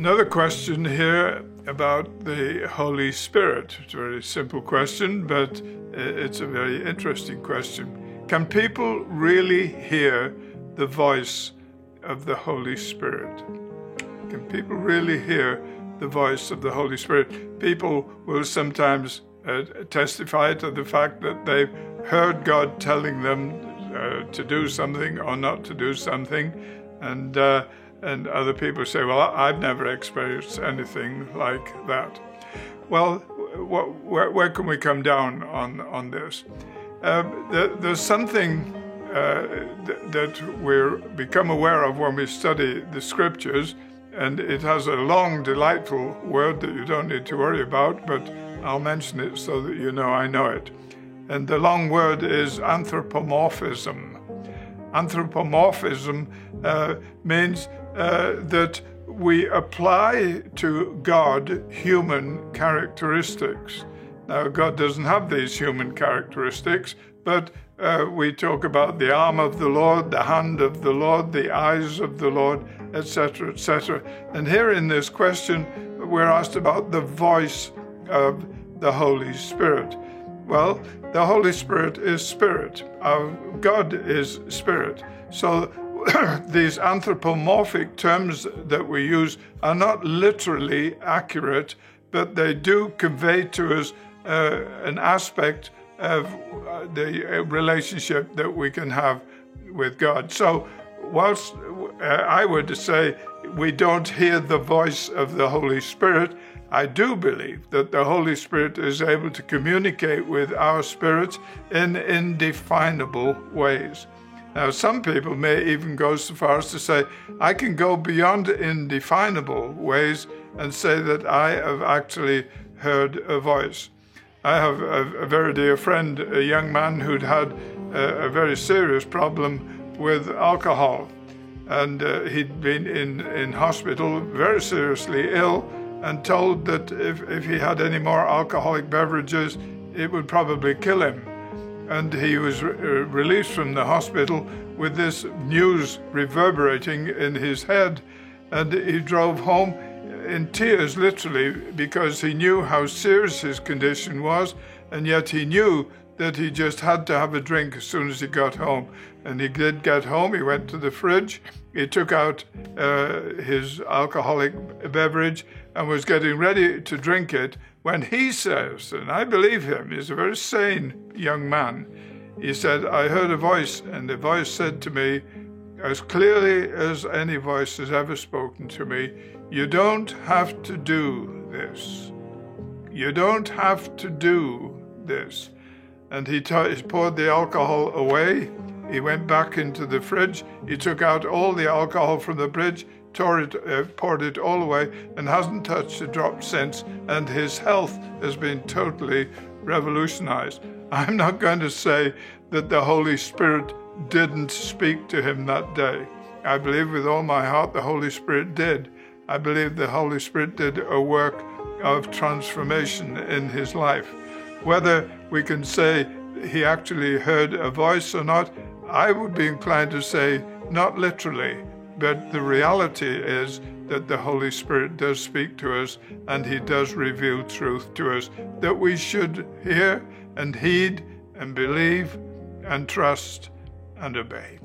Another question here about the Holy Spirit. It's a very simple question, but it's a very interesting question. Can people really hear the voice of the Holy Spirit? Can people really hear the voice of the Holy Spirit? People will sometimes testify to the fact that they've heard God telling them to do something or not to do something, and other people say, well, I've never experienced anything like that. Well, where can we come down on this? There's something that we become aware of when we study the Scriptures, and it has a long, delightful word that you don't need to worry about, but I'll mention it so that you know I know it. And the long word is anthropomorphism. Anthropomorphism means that we apply to God human characteristics. Now, God doesn't have these human characteristics, but we talk about the arm of the Lord, the hand of the Lord, the eyes of the Lord, etc., etc. And here in this question, we're asked about the voice of the Holy Spirit. Well, the Holy Spirit is Spirit. Our God is Spirit. So these anthropomorphic terms that we use are not literally accurate, but they do convey to us an aspect of the relationship that we can have with God. So whilst I would say we don't hear the voice of the Holy Spirit, I do believe that the Holy Spirit is able to communicate with our spirits in indefinable ways. Now, some people may even go so far as to say, I can go beyond indefinable ways and say that I have actually heard a voice. I have a very dear friend, a young man who'd had a very serious problem with alcohol. And he'd been in hospital, very seriously ill, and told that if he had any more alcoholic beverages, it would probably kill him. And he was released from the hospital with this news reverberating in his head. And he drove home in tears, literally, because he knew how serious his condition was, and yet he knew that he just had to have a drink as soon as he got home. And he did get home. He went to the fridge. He took out his alcoholic beverage and was getting ready to drink it when he says, and I believe him, he's a very sane young man, he said, I heard a voice, and the voice said to me, as clearly as any voice has ever spoken to me, you don't have to do this. You don't have to do this. And he poured the alcohol away. He went back into the fridge. He took out all the alcohol from the fridge, poured it all away, and hasn't touched a drop since. And his health has been totally revolutionized. I'm not going to say that the Holy Spirit didn't speak to him that day. I believe with all my heart the Holy Spirit did. I believe the Holy Spirit did a work of transformation in his life. Whether we can say he actually heard a voice or not, I would be inclined to say not literally, but the reality is that the Holy Spirit does speak to us, and he does reveal truth to us that we should hear and heed and believe and trust and obey.